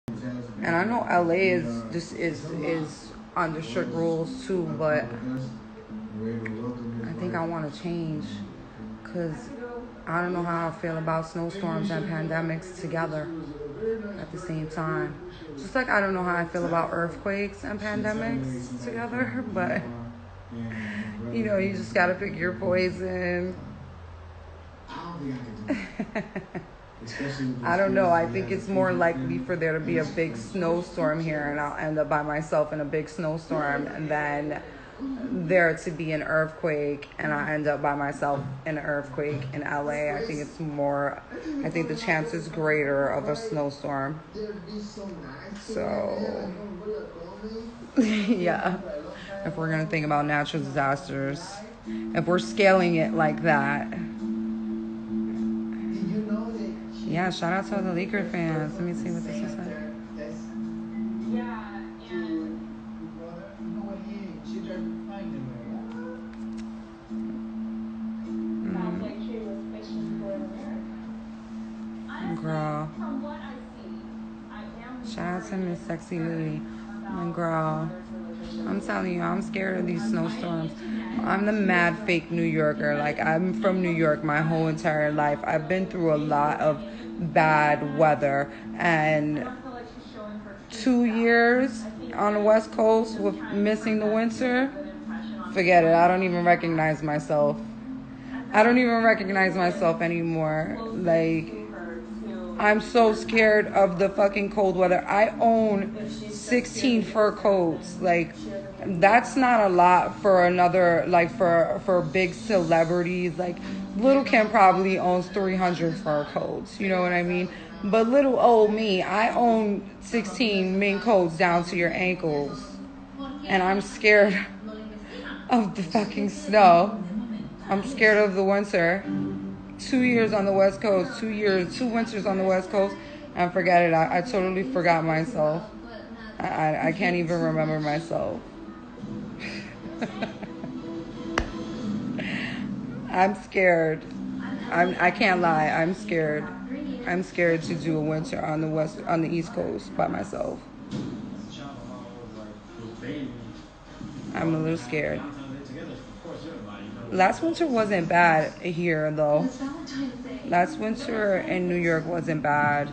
And I know LA is under strict rules too, but I think I want to change because I don't know how I feel about snowstorms and pandemics together at the same time. Just like I don't know how I feel about earthquakes and pandemics together, but you just gotta pick your poison. I don't know. I think it's more likely for there to be a big snowstorm here and I'll end up by myself in a big snowstorm and then there to be an earthquake and I end up by myself in an earthquake in LA. I think the chance is greater of a snowstorm. So, yeah. If we're going to think about natural disasters, if we're scaling it like that. Yeah, shout out to all the Laker fans. Let me see what this is like. Girl. Shout out to Miss Sexy Lady. Girl. I'm telling you, I'm scared of these snowstorms. I'm the mad fake New Yorker. Like, I'm from New York my whole entire life. I've been through a lot of bad weather. And 2 years on the West Coast with missing the winter, forget it. I don't even recognize myself. I don't even recognize myself anymore. Like, I'm so scared of the fucking cold weather. I own 16 fur coats. Like, that's not a lot for another, like, for big celebrities. Like, Little Kim probably owns 300 fur coats. You know what I mean? But little old me, I own 16 mink coats down to your ankles. And I'm scared of the fucking snow. I'm scared of the winter. 2 years on the West Coast, 2 winters on the West Coast, and forget it. I totally forgot myself. I can't even remember myself. I'm scared. I can't lie. I'm scared. I'm scared to do a winter on the East Coast by myself. I'm a little scared. Last winter wasn't bad here, though. Last winter in New York wasn't bad.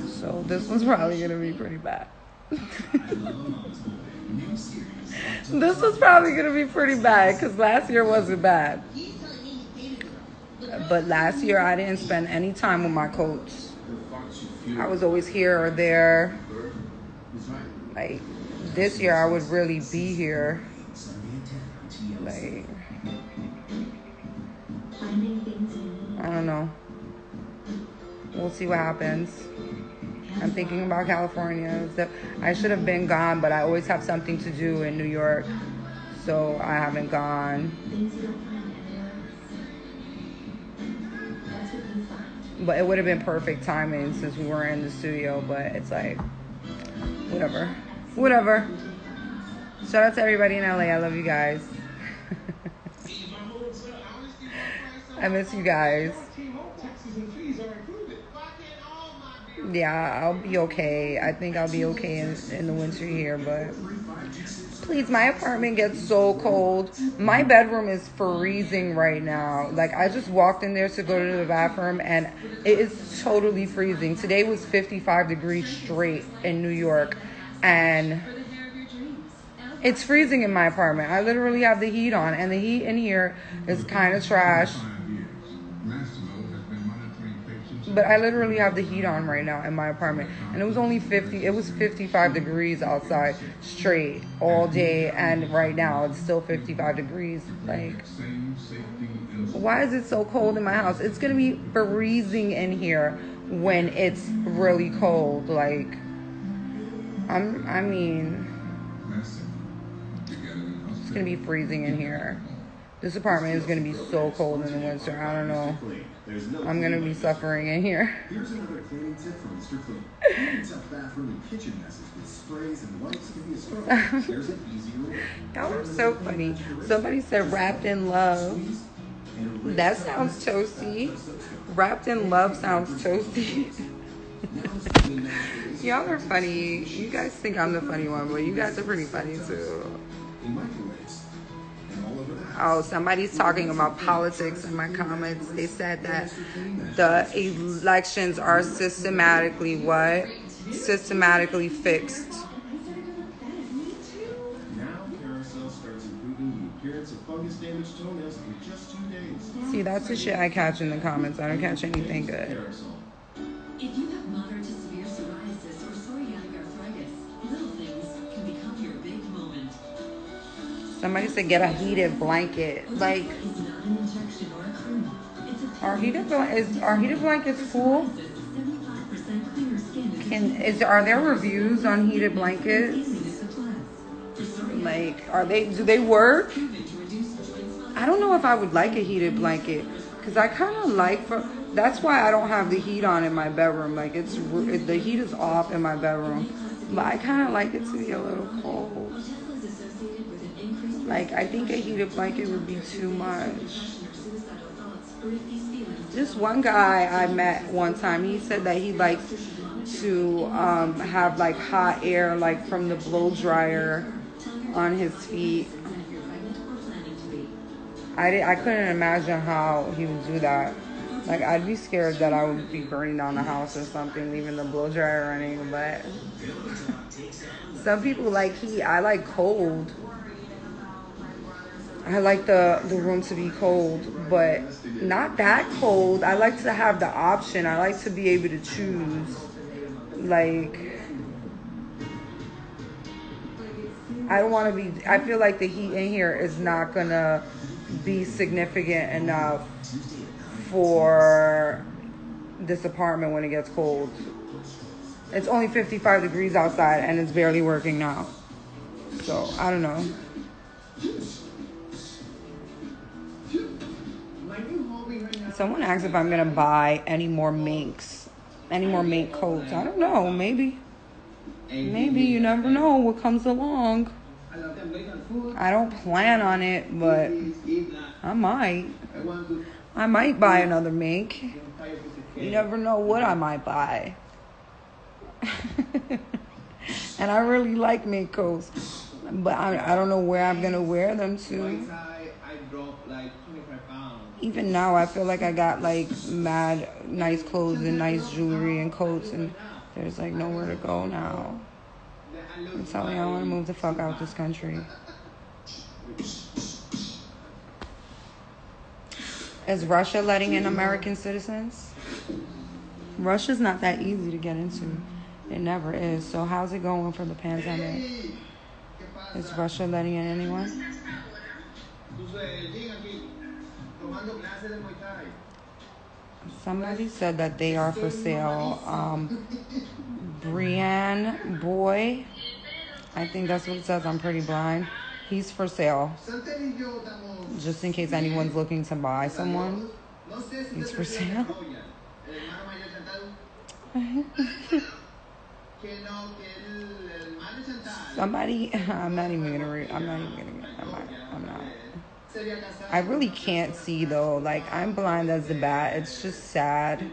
So this one's probably going to be pretty bad. This was probably going to be pretty bad because last year wasn't bad. But last year I didn't spend any time with my coats. I was always here or there. Like, this year I would really be here. Like, I don't know. We'll see what happens. I'm thinking about California. I should have been gone, but I always have something to do in New York. So I haven't gone. But it would have been perfect timing since we weren't in the studio. But it's like, whatever. Shout out to everybody in LA. I love you guys. I miss you guys. Yeah, I'll be okay. I think I'll be okay in the winter here, but please, my apartment gets so cold. My bedroom is freezing right now. Like, I just walked in there to go to the bathroom and it is totally freezing. Today was 55 degrees straight in New York and it's freezing in my apartment. I literally have the heat on and the heat in here is kind of trash. But I literally have the heat on right now in my apartment. And it was only 55 degrees outside straight all day. And right now it's still 55 degrees. Like, why is it so cold in my house? It's going to be freezing in here when it's really cold. Like, I mean, it's going to be freezing in here. This apartment is going to be so cold in the winter. I don't know. I'm going to be suffering in here. Here's another cleaning tip from Mr. Clean. Clean up bathroom and kitchen messes with sprays and wipes can be a struggle. There's an easy way. Y'all are so funny. Somebody said wrapped in love. That sounds toasty. Wrapped in love sounds toasty. Y'all are funny. You guys think I'm the funny one, but you guys are pretty funny too. Oh, somebody's talking about politics in my comments. They said that the elections are systematically what? Systematically fixed. See, that's the shit I catch in the comments. I don't catch anything good. If you have moderate to severe psoriasis or psoriatic arthritis, little things can become your big moment. Somebody said get a heated blanket. Like, are heated blankets cool? Are there reviews on heated blankets? Like, do they work? I don't know if I would like a heated blanket, because I kind of that's why I don't have the heat on in my bedroom. Like, the heat is off in my bedroom, but I kind of like it to be a little cold. Like, I think a heated blanket would be too much. This one guy I met one time, he said that he likes to have like hot air, like from the blow dryer on his feet. I couldn't imagine how he would do that. Like, I'd be scared that I would be burning down the house or something, leaving the blow dryer running. But some people like heat. I like cold. I like the room to be cold, but not that cold. I like to have the option. I like to be able to choose. Like, I don't want to be, I feel like the heat in here is not going to be significant enough for this apartment when it gets cold. It's only 55 degrees outside and it's barely working now. So, I don't know. Someone asked if I'm going to buy any more mink coats. I don't know. Maybe, you never know what comes along. I don't plan on it, but I might buy another mink. You never know what I might buy. And I really like mink coats, but I don't know where I'm going to wear them to. Even now, I feel like I got like mad nice clothes and nice jewelry and coats, and there's like nowhere to go now. I'm telling you, I want to move the fuck out this country. Is Russia letting in American citizens? Russia's not that easy to get into. It never is. So how's it going for the pandemic? Is Russia letting in anyone? Somebody said that they are for sale. Brian Boy, I think that's what it says. I'm pretty blind. He's for sale. Just in case anyone's looking to buy someone, he's for sale. Somebody, I'm not. I really can't see though. Like, I'm blind as a bat. It's just sad.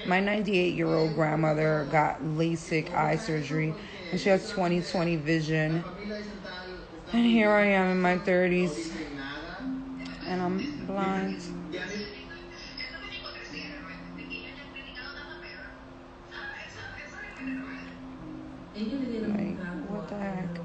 My 98-year-old grandmother got LASIK eye surgery, and she has 20/20 vision. And here I am in my 30s, and I'm blind. Like, what the heck?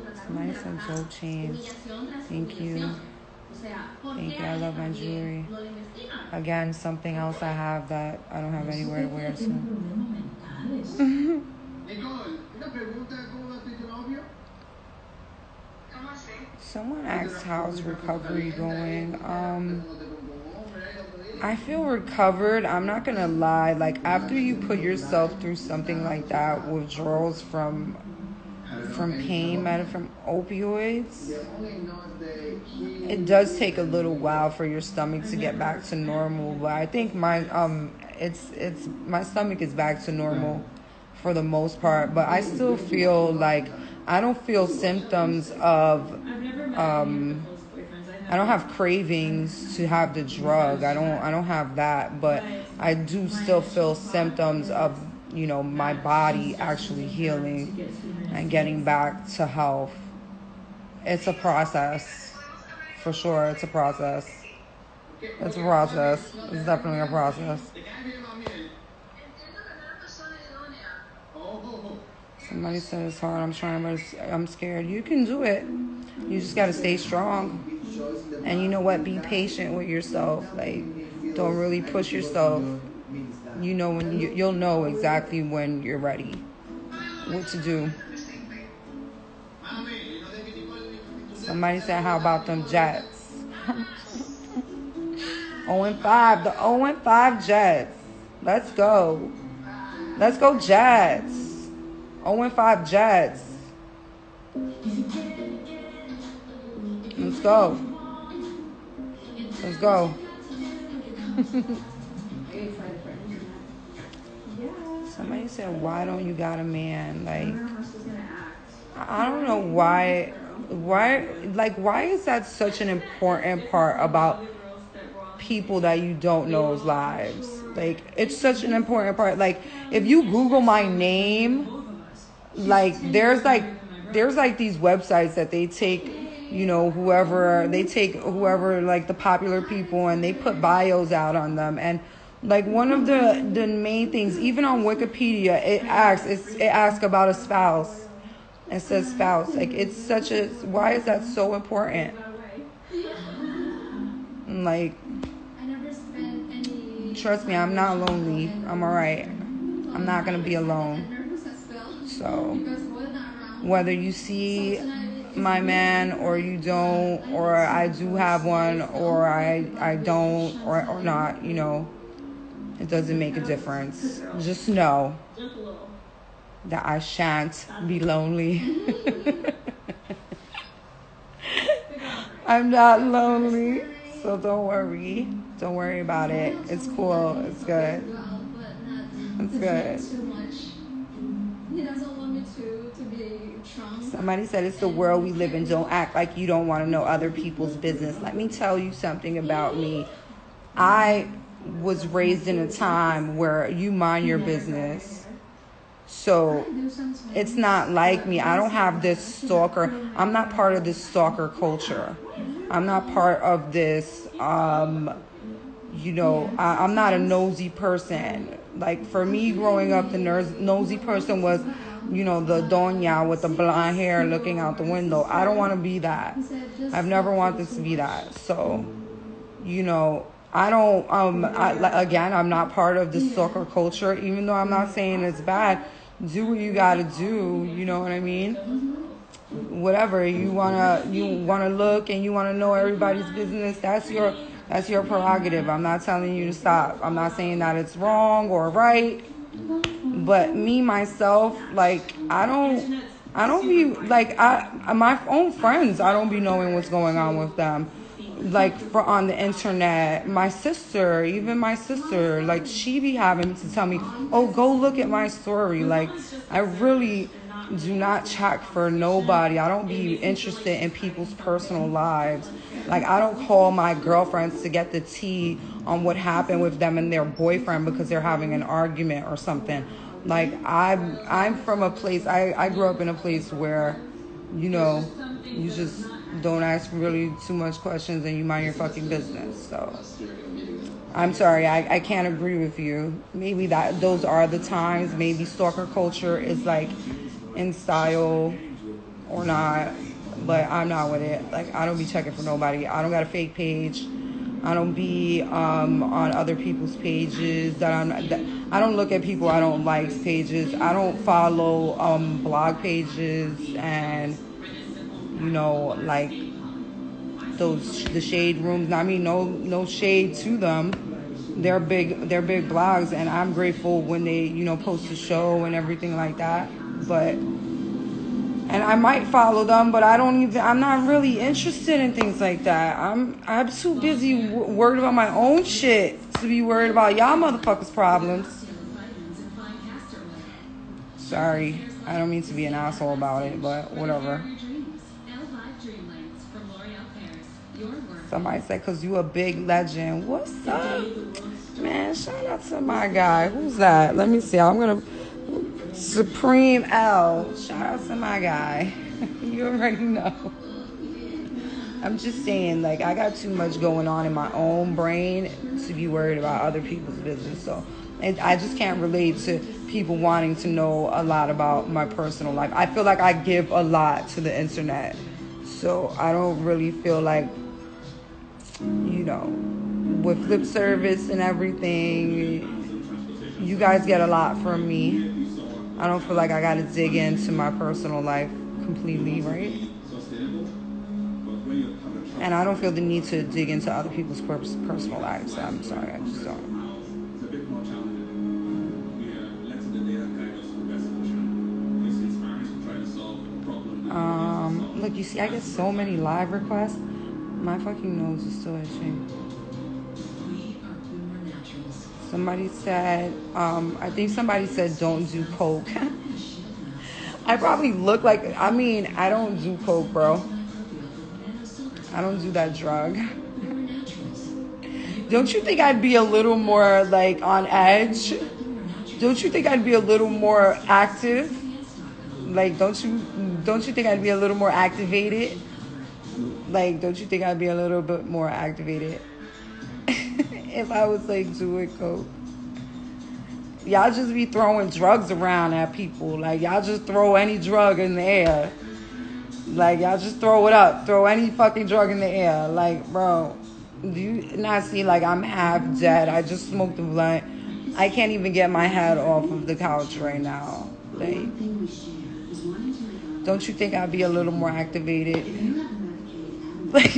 It's nice and gold chains. Thank you. I love my jewelry. Again, something else I have that I don't have anywhere to wear soon. Someone asked how's recovery going. I feel recovered. I'm not gonna lie. Like, after you put yourself through something like that, withdrawals from pain, from opioids, it does take a little while for your stomach to get back to normal. But I think my stomach is back to normal for the most part. But I still feel like I don't feel symptoms of, I don't have cravings to have the drug. I don't have that, but I do still feel symptoms of, my body actually healing and getting back to health. It's a process, for sure. It's a process. It's a process. It's definitely a process. Somebody said it's hard. I'm trying, but I'm scared. You can do it. You just got to stay strong. And you know what? Be patient with yourself. Like, don't really push yourself. When you'll know exactly when you're ready, what to do. Somebody said, how about them Jets? 0-5. The 0-5 Jets. Let's go. Let's go Jets. 0-5 Jets. Let's go. Let's go. Somebody said, why don't you got a man? Like, I don't know why is that such an important part about people that you don't know's lives? Like, it's such an important part. Like, if you Google my name, like, there's these websites that they take, whoever, like, the popular people, and they put bios out on them. And, like, one of the main things, even on Wikipedia, it asks about a spouse. It says spouse. Like, why is that so important? Like, trust me, I'm not lonely. I'm alright. I'm not going to be alone. So, whether you see my man or you don't, or I do have one, or I don't, or not, it doesn't make a difference. Just know that I shan't be lonely. I'm not lonely, so don't worry. Don't worry about it. It's cool. It's good. It's good. Somebody said it's the world we live in. Don't act like you don't want to know other people's business. Let me tell you something about me. I was raised in a time where you mind your business. So it's not like me. I don't have this stalker. I'm not part of this stalker culture. I'm not part of this, I'm not a nosy person. Like, for me growing up, the nosy person was, the doña with the blonde hair looking out the window. I don't want to be that. I've never wanted to be that. So, I don't, I'm not part of the stalker culture, even though I'm not saying it's bad. Do what you gotta do, you know what I mean? Whatever you wanna look and you wanna know everybody's business, that's your prerogative. I'm not telling you to stop. I'm not saying that it's wrong or right. But me, myself, like, I don't be, like, my own friends, I don't be knowing what's going on with them. Like, on the internet, my sister, like, she be having to tell me, oh, go look at my story. Like, I really do not check for nobody. I don't be interested in people's personal lives. Like, I don't call my girlfriends to get the tea on what happened with them and their boyfriend because they're having an argument or something. Like, I'm from a place, I grew up in a place where, you just don't ask really too much questions and you mind your fucking business. So, I'm sorry, I can't agree with you. Maybe those are the times. Maybe stalker culture is, like, in style or not, but I'm not with it. Like, I don't be checking for nobody. I don't got a fake page. I don't be on other people's pages. I don't look at people I don't like pages. I don't follow blog pages and like the shade rooms. I mean, no shade to them. They're big blogs, and I'm grateful when they post a show and everything like that. And I might follow them, but I'm not really interested in things like that. I'm too busy worried about my own shit to be worried about y'all motherfuckers' problems. Sorry. I don't mean to be an asshole about it, but whatever. Somebody said, because you a big legend. What's up? Man, shout out to my guy. Who's that? Let me see. I'm going to... Supreme L. Shout out to my guy. You already know. I'm just saying, like, I got too much going on in my own brain to be worried about other people's business. So I just can't relate to people wanting to know a lot about my personal life. I feel like I give a lot to the internet. So I don't really feel like, you know, with lip service and everything, you guys get a lot from me. I don't feel like I got to dig into my personal life completely, right? And I don't feel the need to dig into other people's personal lives. I'm sorry, I just don't. Look, you see, I get so many live requests. My fucking nose is still itching. Somebody said, I think somebody said don't do coke. I probably look like, I mean, I don't do coke, bro. I don't do that drug. Don't you think I'd be a little more, like, on edge? Don't you think I'd be a little more active? Like, don't you think I'd be a little more activated? Like, don't you think I'd be a little bit more activated if I was, like, doing coke? Y'all just be throwing drugs around at people. Like, y'all just throw any drug in the air. Like, y'all just throw it up. Throw any fucking drug in the air. Like, bro, do you not see, like, I'm half dead? I just smoked a blunt. I can't even get my head off of the couch right now. Like, don't you think I'd be a little more activated? Like,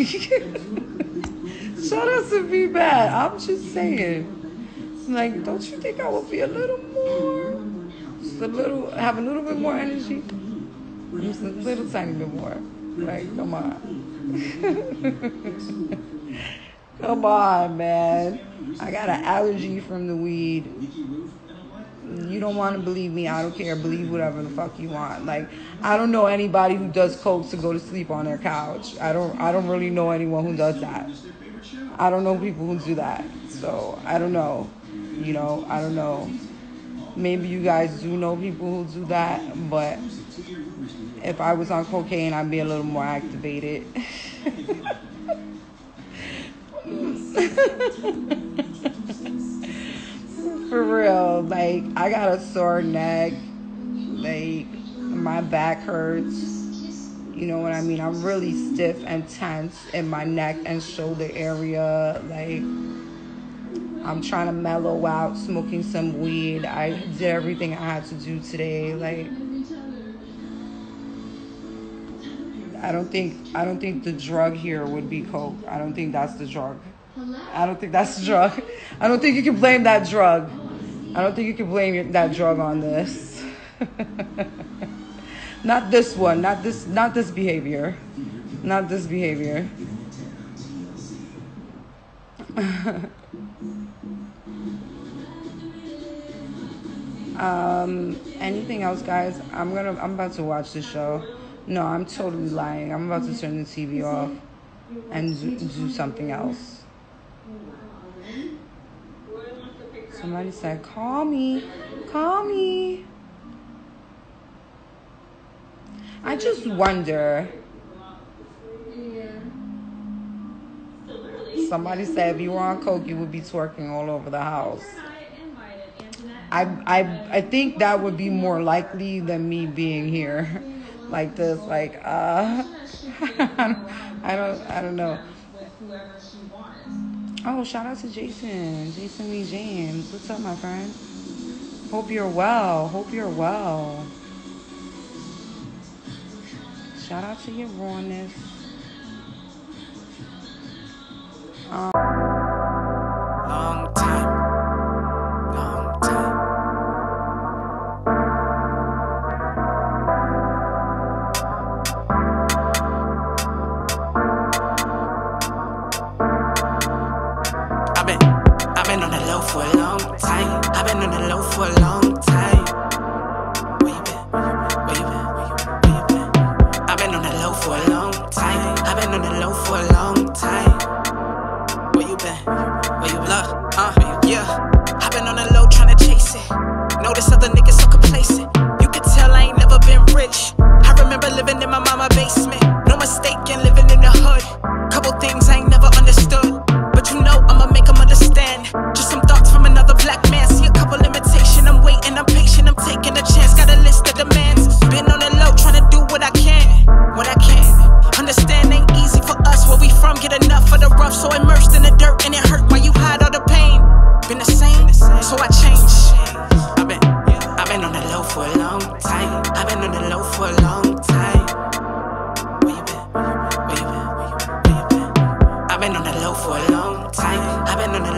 shout out to be bad. I'm just saying. Like, don't you think I would be a little more, just a little, have a little bit more energy? Just a little tiny bit more. Like, come on. Come on, man. I got an allergy from the weed. You don't want to believe me, I don't care. Believe whatever the fuck you want. Like, I don't know anybody who does coke to go to sleep on their couch. I don't really know anyone who does that. I don't know people who do that. So, I don't know. You know, I don't know. Maybe you guys do know people who do that, but if I was on cocaine, I'd be a little more activated. For real, like, I got a sore neck, like, my back hurts, you know what I mean? I'm really stiff and tense in my neck and shoulder area, like, I'm trying to mellow out, smoking some weed. I did everything I had to do today, like, I don't think the drug here would be coke. I don't think that's the drug. I don't think that's the drug. I don't think you can blame that drug. I don't think you can blame that drug on this. Not this one. Not this behavior. Not this behavior. Anything else, guys? I'm about to watch the show. No, I'm totally lying. I'm about to turn the TV off and do something else. Somebody said, call me. Call me. I just wonder. Somebody said if you were on coke, you would be twerking all over the house. I think that would be more likely than me being here like this. Like, I don't know. Oh, shout out to Jason Lee James. What's up, my friend? Hope you're well. Shout out to your rawness. Long time. I've been on the low for a long time. Where you been?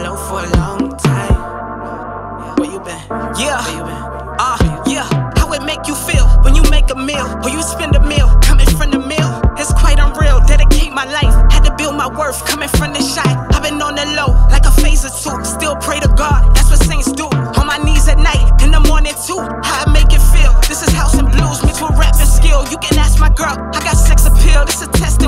low for a long time. Where you been? Yeah. Where you been? Yeah. How it make you feel when you make a meal or you spend a meal coming from the mill? It's quite unreal. Dedicate my life, had to build my worth coming from the shy. I've been on the low like a phase or two. Still pray to God, that's what saints do. On my knees at night, in the morning too. How I make it feel. This is house and blues mixed with rap and skill. You can ask my girl, I got sex appeal. This a test.